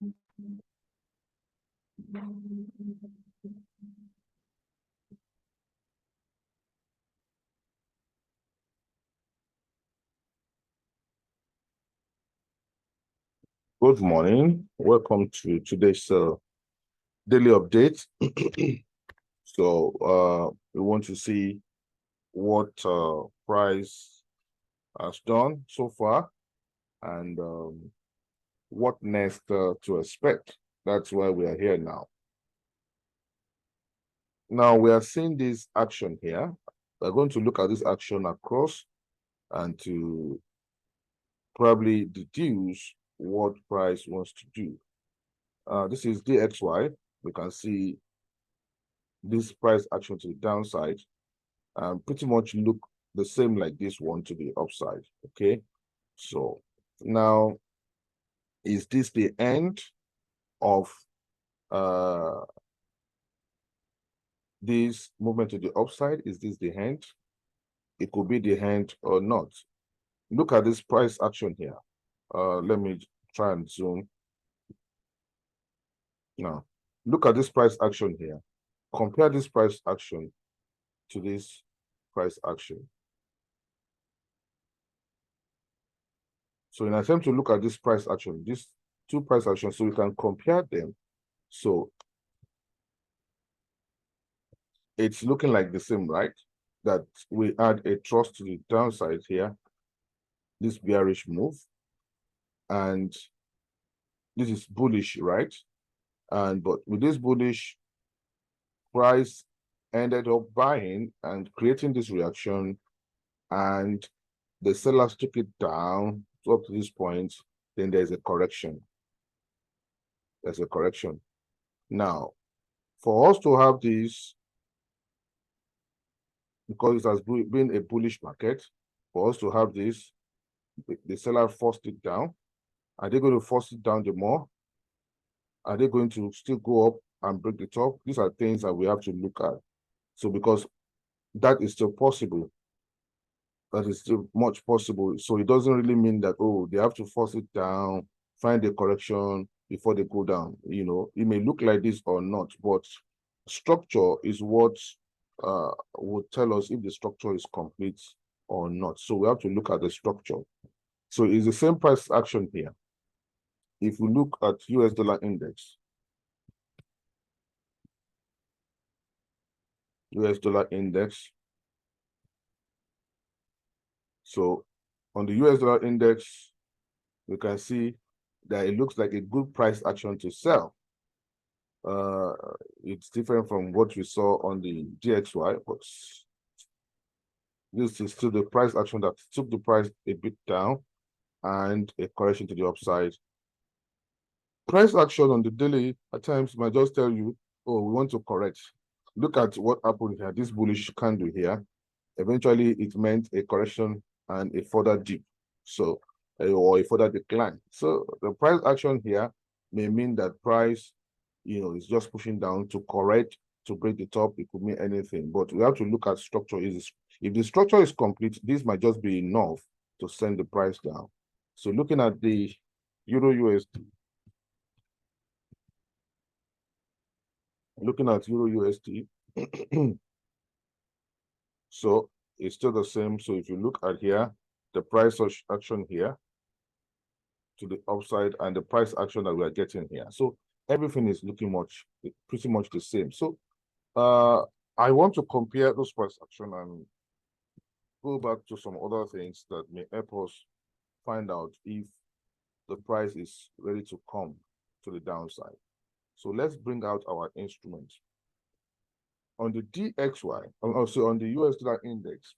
Good morning. Welcome to today's daily update. We want to see what price has done so far and what next to expect. That's why we are here now. Now we are seeing this action here. We're going to look at this action across and to probably deduce what price wants to do. This is DXY. We can see this price action to the downside pretty much look the same like this one to the upside. Okay, so now is this the end of this movement to the upside? Is this the end? It could be the end or not. Look at this price action here. Let me try and zoom. Now look at this price action here. Compare this price action to this price action. So in attempt to look at this price action, these two price actions, so we can compare them. So it's looking like the same, right? That we add a trust to the downside here, this bearish move, and this is bullish, right? But with this bullish, price ended up buying and creating this reaction, and the sellers took it down up to this point. Then there's a correction. There's a correction. Now, for us to have this, because it has been a bullish market, for us to have this, the seller forced it down. Are they going to force it down the more? Are they going to still go up and break the top? These are things that we have to look at. So because that is still possible, that is still much possible. So it doesn't really mean that, oh, they have to force it down, find a correction before they go down. You know, it may look like this or not, but structure is what would tell us if the structure is complete or not. So we have to look at the structure. So it's the same price action here. If we look at US dollar index, US dollar index. So on the US dollar index, we can see that it looks like a good price action to sell. It's different from what we saw on the DXY, but this is still the price action that took the price a bit down and a correction to the upside. Price action on the daily at times might just tell you, oh, we want to correct. Look at what happened here, this bullish candle here. Eventually, it meant a correction and a further dip, so or a further decline. So the price action here may mean that price, is just pushing down to correct, to break the top. It could mean anything, but we have to look at structure. If the structure is complete, this might just be enough to send the price down. So looking at the Euro USD, so it's still the same. So if you look at here, the price action here to the upside and the price action that we are getting here. So everything is looking pretty much the same. So I want to compare those price action and go back to some other things that may help us find out if the price is ready to come to the downside. So let's bring out our instrument. On the DXY, also on the US dollar index,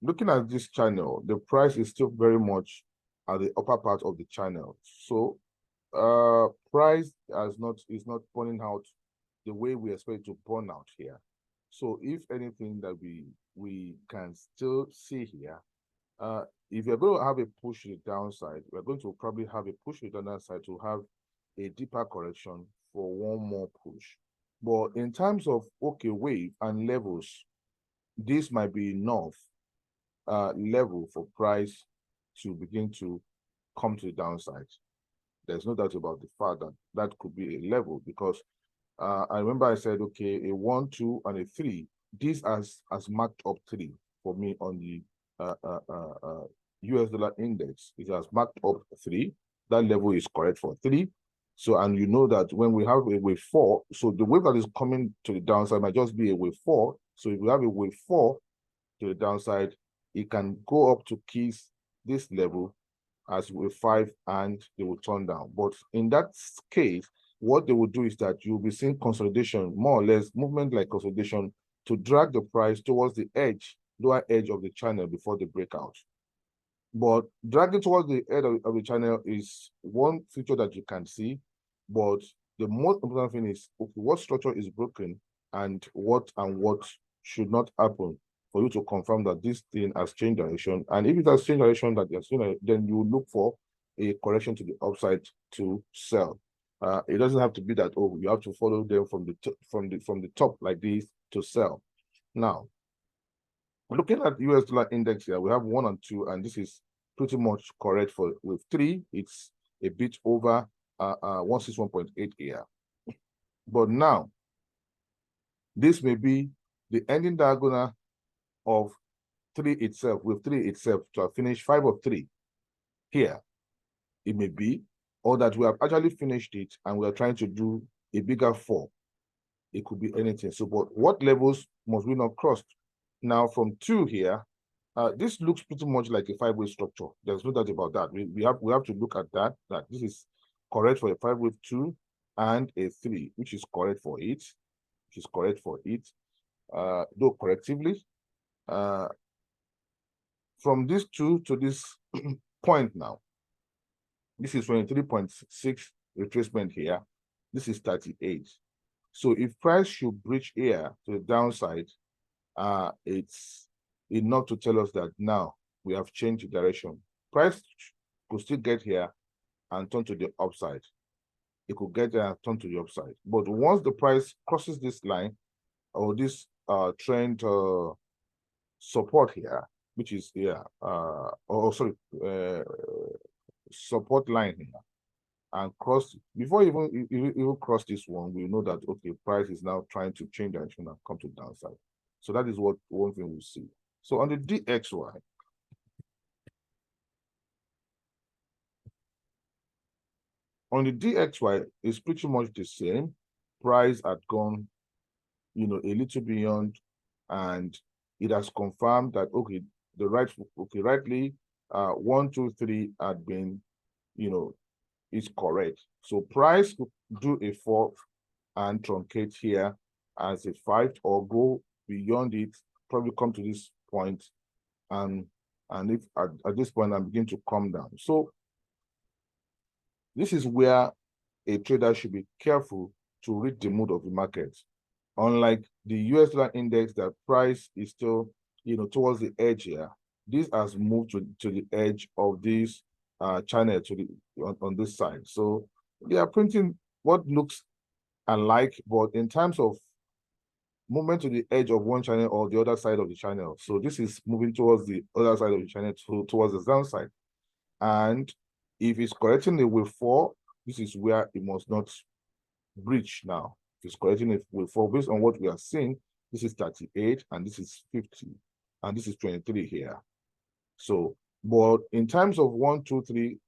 looking at this channel, the price is still very much at the upper part of the channel. So price is not burning out the way we expect to burn out here. So if anything that we can still see here, if you're going to have a push to the downside, we're going to probably have a push to the downside to have a deeper correction for one more push. But in terms of wave and levels, this might be enough level for price to begin to come to the downside. There's no doubt about the fact that that could be a level, because I remember I said, okay, a 1, 2, and a 3. This has marked up 3 for me on the US dollar index. It has marked up 3. That level is correct for 3. So, and you know that when we have a wave 4, so the wave that is coming to the downside might just be a wave 4. So if we have a wave 4 to the downside, it can go up to kiss this level as wave 5, and they will turn down. But in that case, what they will do is that you'll be seeing consolidation, more or less movement like consolidation, to drag the price towards the edge, lower edge of the channel before the breakout. But dragging towards the edge of the channel is one feature that you can see, but the most important thing is, okay, what structure is broken and what should not happen for you to confirm that this thing has changed direction. And if it has changed direction, then you look for a correction to the upside to sell. It doesn't have to be that, oh, you have to follow them from the top like this to sell. Now, looking at US dollar index here, we have 1 and 2, and this is pretty much correct for with 3. It's a bit over 161.8 here. But now, this may be the ending diagonal of 3 itself, with 3 itself, to have finished 5 of 3 here. It may be, or that we have actually finished it and we are trying to do a bigger 4. It could be anything. So, but what levels must we not cross? Now, from 2 here, this looks pretty much like a 5-way structure. There's no doubt about that. We have to look at that this is correct for a 5-way 2 and a 3, which is correct for it, though correctively. From this 2 to this point now, this is 23.6 retracement here. This is 38. So if price should breach here to the downside, it's enough to tell us that now we have changed the direction. Price could still get here and turn to the upside. It could get there and turn to the upside. But once the price crosses this line, or this trend support here, which is here, support line here, and cross, before even cross this one, we know that, okay, price is now trying to change direction and come to the downside. So that is what one thing we see. So on the DXY, it's pretty much the same. Price had gone, a little beyond, and it has confirmed that, okay, rightly, 1, 2, 3 had been, is correct. So price could do a 4 and truncate here as a 5, or go beyond it, probably come to this point, and if at this point I'm beginning to come down. So this is where a trader should be careful to read the mood of the market. Unlike the US dollar index, that price is still, towards the edge here. This has moved to the edge of this channel on this side. So they are printing what looks alike, but in terms of movement to the edge of one channel or the other side of the channel. So this is moving towards the other side of the channel, towards the downside. And if it's correcting the wave 4, this is where it must not breach now. If it's correcting the wave 4, based on what we are seeing, this is 38 and this is 50 and this is 23 here. So, but in terms of 1, 2, 3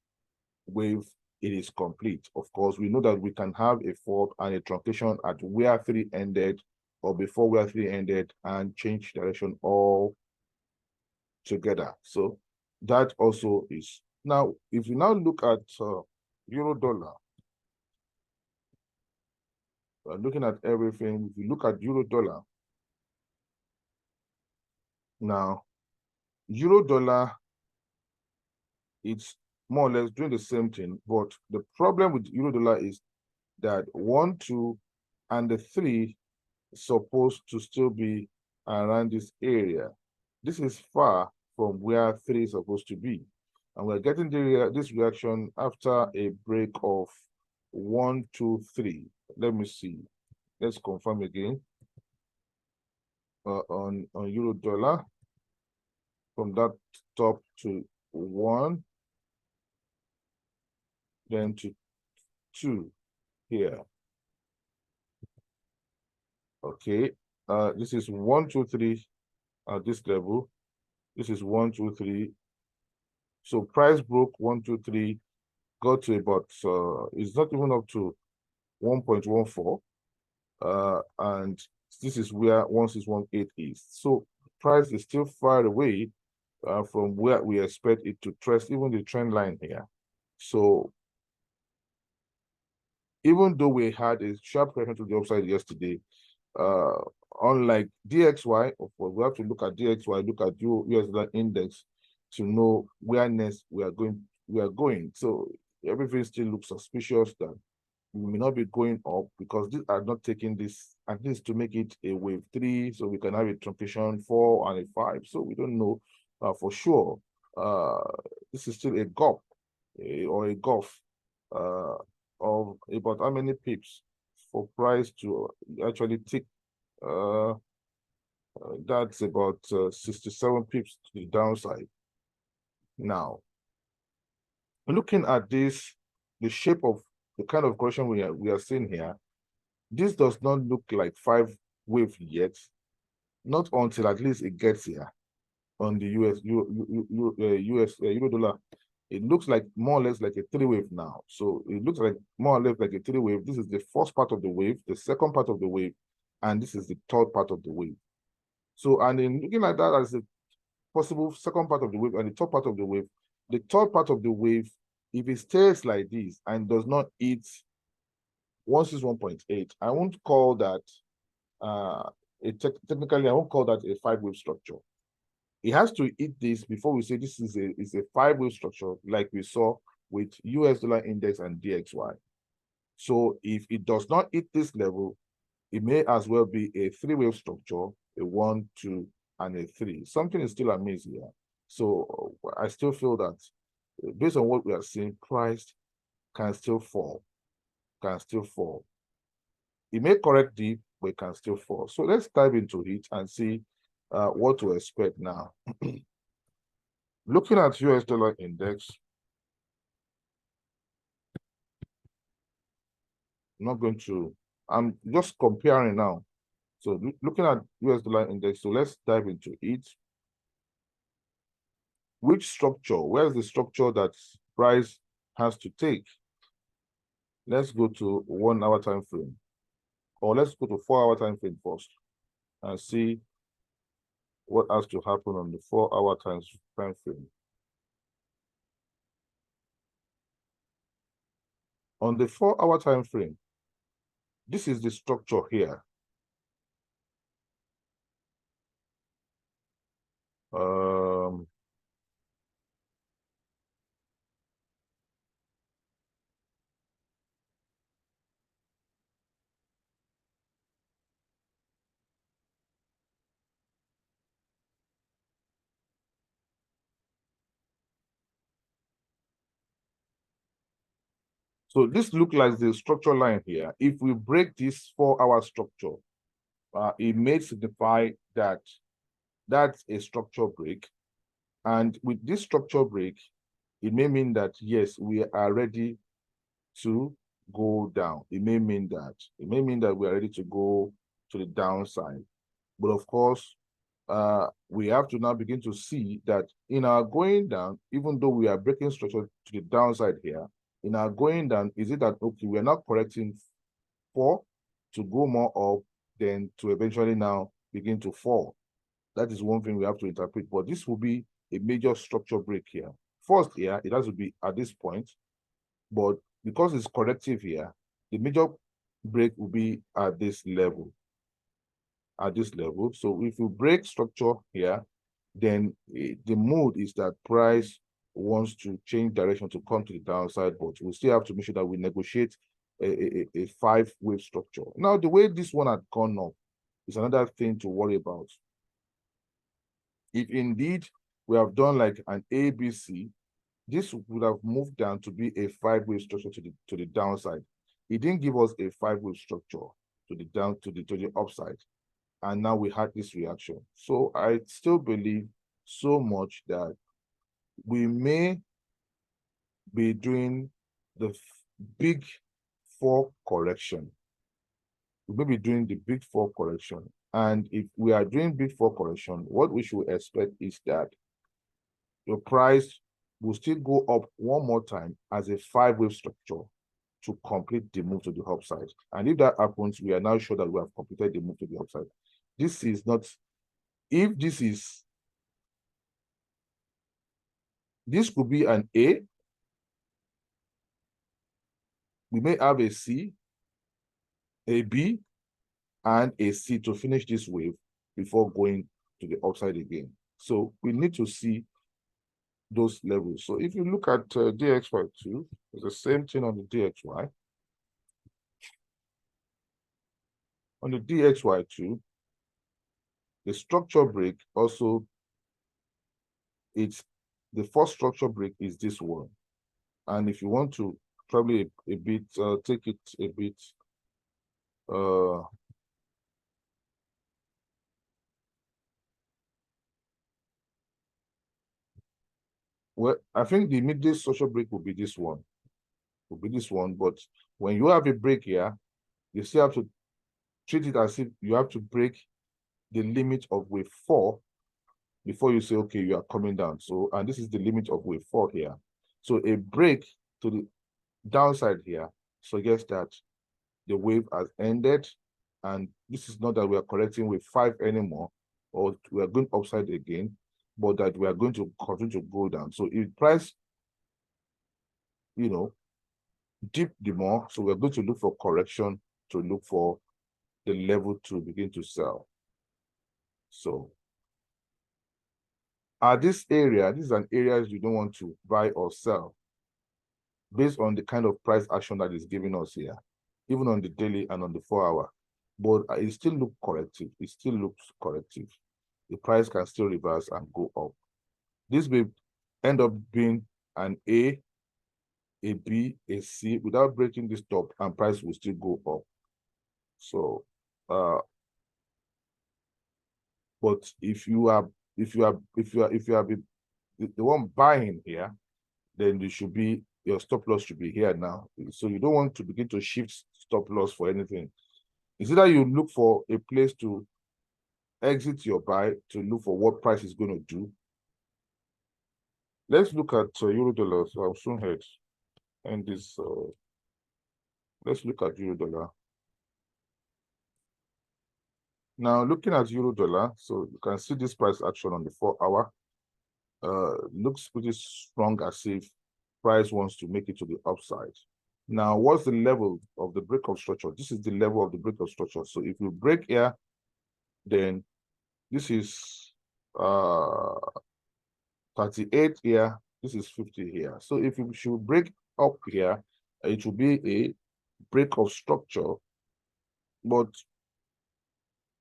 wave, it is complete. Of course, we know that we can have a fall and a truncation at where 3 ended, or before where 3 ended, and change direction all together. So that also is. Now, if you now look at euro dollar, looking at everything, if you look at euro dollar, now, euro dollar, it's more or less doing the same thing, but the problem with euro dollar is that 1, 2, and the 3 is supposed to still be around this area. This is far from where 3 is supposed to be. And we're getting this reaction after a break of 1, 2, 3. Let me see. Let's confirm again. On euro dollar, from that top to 1, then to 2 here. Okay, this is 1, 2, 3 at this level. This is 1, 2, 3. So price broke 1, 2, 3, got to about it's not even up to 1.14. And this is where 1618 is. So price is still far away from where we expect it to trace even the trend line here. So even though we had a sharp correction to the upside yesterday, unlike DXY, of course, we have to look at DXY, look at US dollar index to know where next we are going. So everything still looks suspicious that we may not be going up because these are not taking this at least to make it a wave 3, so we can have a truncation 4 and a 5. So we don't know for sure. This is still a gulp or a gulf of about how many pips for price to actually tick. That's about 67 pips to the downside. Now, looking at this, the shape of the kind of correction we are seeing here, this does not look like 5 wave yet, not until at least it gets here on the Euro dollar. It looks like more or less like a 3 wave now. So it looks like more or less like a 3 wave. This is the first part of the wave, the second part of the wave, and this is the third part of the wave. So, and in looking at that as a possible second part of the wave and the third part of the wave, the third part of the wave, if it stays like this and does not hit 161.8, I won't call that technically I won't call that a 5 wave structure. It has to hit this before we say this is a 5 wave structure like we saw with US dollar index and DXY. So if it does not hit this level, it may as well be a 3 wave structure, a 1, 2, and a 3. Something is still amiss here. So I still feel that based on what we are seeing, price can still fall, It may correct deep, but it can still fall. So let's dive into it and see what to expect now. Looking at US dollar index, I'm just comparing now. So looking at US dollar index, so let's dive into it. Which structure? Where's the structure that price has to take? Let's go to 1 hour time frame, or let's go to 4 hour time frame first and see what has to happen on the 4 hour time frame. On the 4 hour time frame, this is the structure here. So this looks like the structure line here. If we break this 4 hour structure, it may signify that that's a structure break. And with this structure break, it may mean that, yes, we are ready to go down. It may mean that. It may mean that we are ready to go to the downside. But of course, we have to now begin to see that in our going down, even though we are breaking structure to the downside here, in our going down, is it that, okay, we are not correcting 4 to go more up, then to eventually now begin to fall? That is one thing we have to interpret, but this will be a major structure break here. First here, it has to be at this point, but because it's corrective here, the major break will be at this level. So if you break structure here, then the mood is that price wants to change direction to come to the downside, but we still have to make sure that we negotiate a 5 wave structure. Now, the way this one had gone up is another thing to worry about. If indeed we have done like an ABC, this would have moved down to be a 5 wave structure to the downside. It didn't give us a 5 wave structure to the upside. And now we had this reaction. So I still believe so much that we may be doing the big four correction. We may be doing the big four correction. And if we are doing big four correction, what we should expect is that your price will still go up one more time as a five-wave structure to complete the move to the upside. And if that happens, we are now sure that we have completed the move to the upside. This is not, if this is, this could be an A. We may have a C, a B, and a C to finish this wave before going to the upside again. So we need to see those levels. So if you look at DXY2, it's the same thing on the DXY. On the DXY2, the structure break also, it's the first structure break is this one. And if you want to probably a bit, take it a bit, well, I think the immediate structure break will be this one. But when you have a break here, you still have to treat it as if you have to break the limit of wave 4 before you say, okay, you are coming down. So, and this is the limit of wave 4 here. So a break to the downside here suggests that the wave has ended, and this is not that we are correcting wave 5 anymore, or we are going upside again, but that we are going to continue to go down. So if price, you know, dip the more, so we're going to look for correction to look for the level to begin to sell. So at this area, this is an area you don't want to buy or sell based on the kind of price action that is giving us here, even on the daily and on the 4-hour. But it still looks corrective. It still looks corrective. The price can still reverse and go up. This may end up being an A, B, a C without breaking this top, and price will still go up. So, but if you are the one buying here, then you should be, your stop loss should be here now. So you don't want to begin to shift stop loss for anything. It's either you look for a place to exit your buy to look for what price is going to do. Let's look at euro dollar. So I'll soon head and this. Let's look at euro dollar. Now looking at euro dollar, so you can see this price action on the 4-hour. Looks pretty strong, as if price wants to make it to the upside. Now, what's the level of the breakout structure? This is the level of the breakout structure. So if you break here, then this is 38 here, this is 50 here. So if you should break up here, it will be a breakout structure. But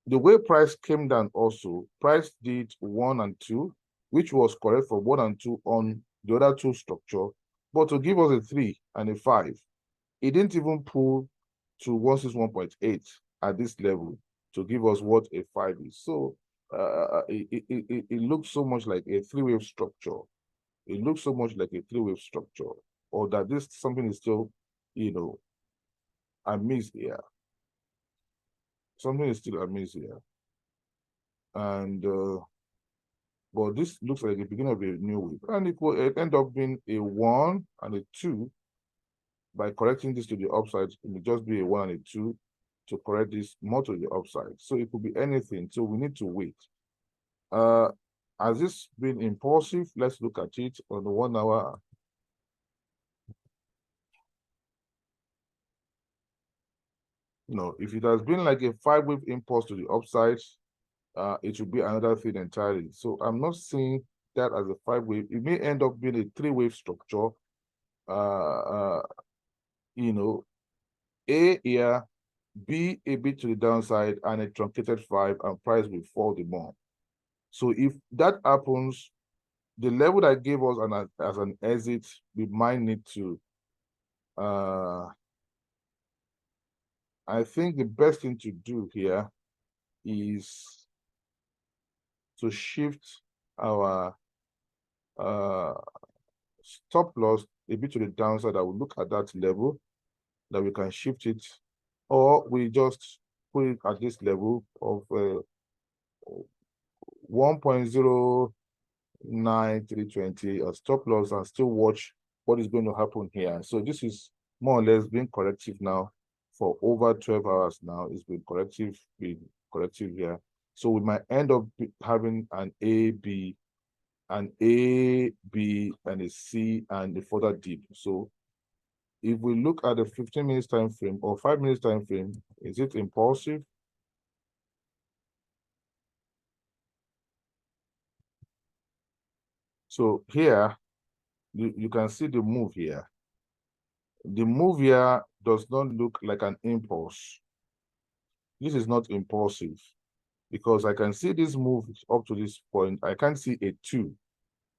the way price came down also, price did 1 and 2, which was correct for 1 and 2 on the other two structure, but to give us a 3 and a 5, it didn't even pull to 161.8 at this level to give us what a 5 is. So it looks so much like a 3-wave structure. It looks so much like a 3-wave structure, or that this something is still, you know, amiss here. Something is still amiss here. And but this looks like the beginning of a new wave, and it will end up being a 1 and a 2. By correcting this to the upside, it will just be a 1 and a 2 to correct this more to the upside. So it could be anything. So we need to wait. Has this been impulsive? Let's look at it on the 1-hour. No, if it has been like a 5-wave impulse to the upside, it should be another thing entirely. So I'm not seeing that as a 5-wave. It may end up being a 3-wave structure. You know, A here, B a bit to the downside, and a truncated 5, and price will fall the more. So if that happens, the level that gave us as an exit, we might need to I think the best thing to do here is to shift our stop loss a bit to the downside. I will look at that level that we can shift it, or we just put it at this level of 1.09320 or stop loss, and still watch what is going to happen here. So this is more or less being corrective now for over 12 hours now. It's been corrective here. So we might end up having an A, B, and a C, and a further dip. So if we look at the 15 minutes time frame or 5 minutes time frame, is it impulsive? So here, you can see the move here. The move here does not look like an impulse. This is not impulsive, because I can see this move up to this point. I can't see a 2.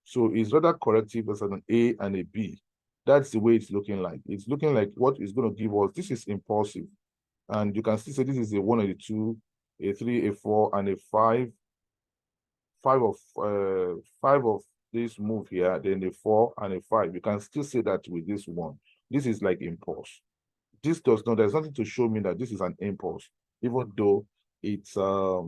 So it's rather corrective as an A and a B. That's the way it's looking like. It's looking like what is going to give us. This is impulsive. And you can see, so this is a 1 and a 2, a 3, a 4, and a 5. 5 of this move here, then a 4 and a 5. You can still say that with this one. This is like impulse. This does not, there's nothing to show me that this is an impulse, even though it's a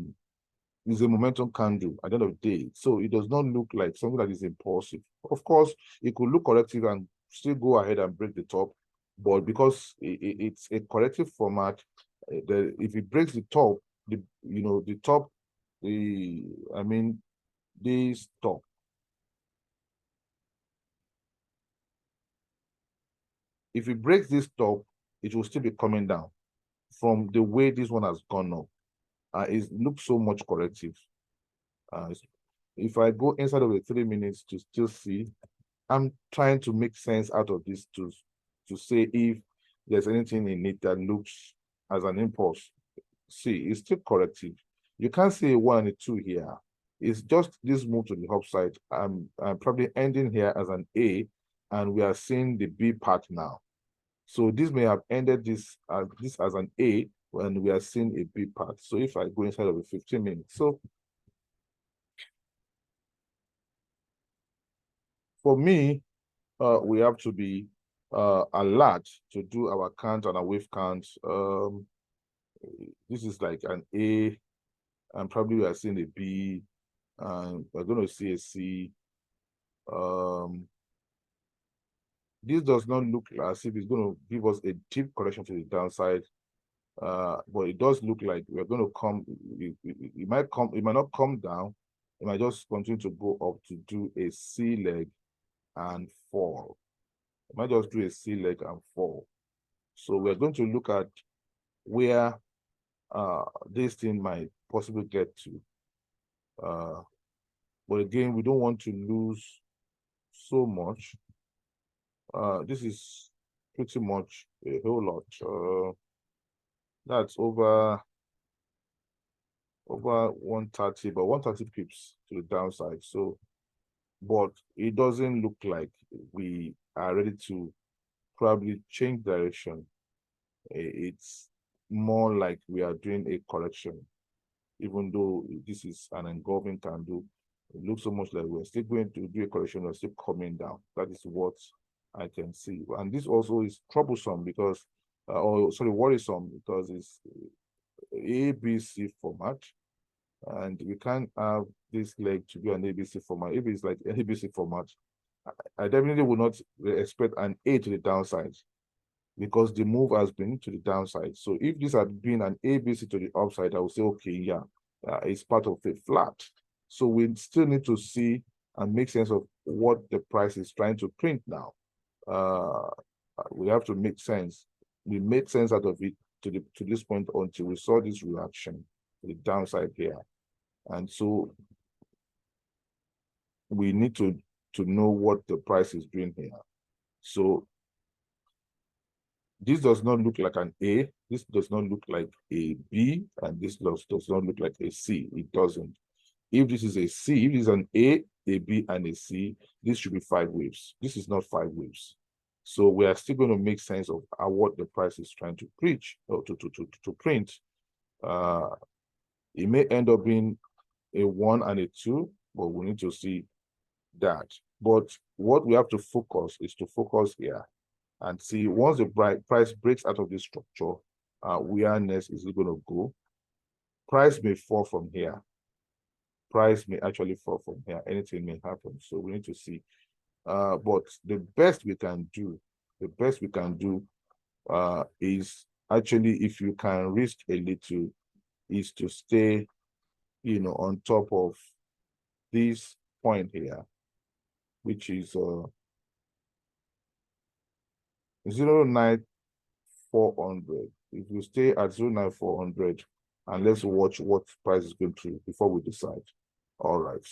momentum candle at the end of the day. So it does not look like something that is impulsive. Of course, it could look corrective and still go ahead and break the top, but because it's a corrective format, if it breaks the top, this top, if it breaks this top, it will still be coming down from the way this one has gone up. It looks so much corrective. If I go inside of the 3 minutes to still see, I'm trying to make sense out of this to say if there's anything in it that looks as an impulse. See, it's still corrective. You can't see a 1 and a 2 here. It's just this move to the upside. I'm probably ending here as an A, and we are seeing the B part now. So this may have ended this as an A, and we are seeing a B part. So if I go inside of the 15 minutes, so for me, we have to be alert to do our count and our wave count. This is like an A, and probably we are seeing a B, and we're going to see a C. This does not look as if it's going to give us a deep correction to the downside, but it does look like we're going to come. It might not come down. It might just continue to go up to do a C leg and fall. It might just do a C leg and fall. So we're going to look at where this thing might possibly get to. But again, we don't want to lose so much. This is pretty much a whole lot. That's over 130, but 130 pips to the downside. So, but it doesn't look like we are ready to probably change direction. It's more like we are doing a correction, even though this is an engulfing candle. It looks so much like we're still going to do a correction, we're still coming down. That is what I can see. And this also is troublesome because, worrisome, because it's ABC format. And we can't have this leg to be an ABC format. If it's like an ABC format, I definitely would not expect an A to the downside, because the move has been to the downside. So if this had been an ABC to the upside, I would say, okay, yeah, it's part of a flat. So we still need to see and make sense of what the price is trying to print now. We have to make sense. We made sense out of it to this point until we saw this reaction to the downside here. And so we need to know what the price is doing here. So this does not look like an A, this does not look like a B, and this does not look like a C. It doesn't. If this is a C, if this is an A B, and a C, this should be 5 waves. This is not 5 waves. So we are still going to make sense of what the price is trying to preach or to print. It may end up being a 1 and a 2, but we need to see that. But what we have to focus is to focus here. and see once the price breaks out of this structure, where next is it going to go? Price may fall from here. Price may actually fall from here. Anything may happen. So we need to see. But the best we can do, is actually, if you can risk a little, is to stay, on top of this point here, which is 0.9400. If you stay at 0.9400, and let's watch what price is going to before we decide. All right.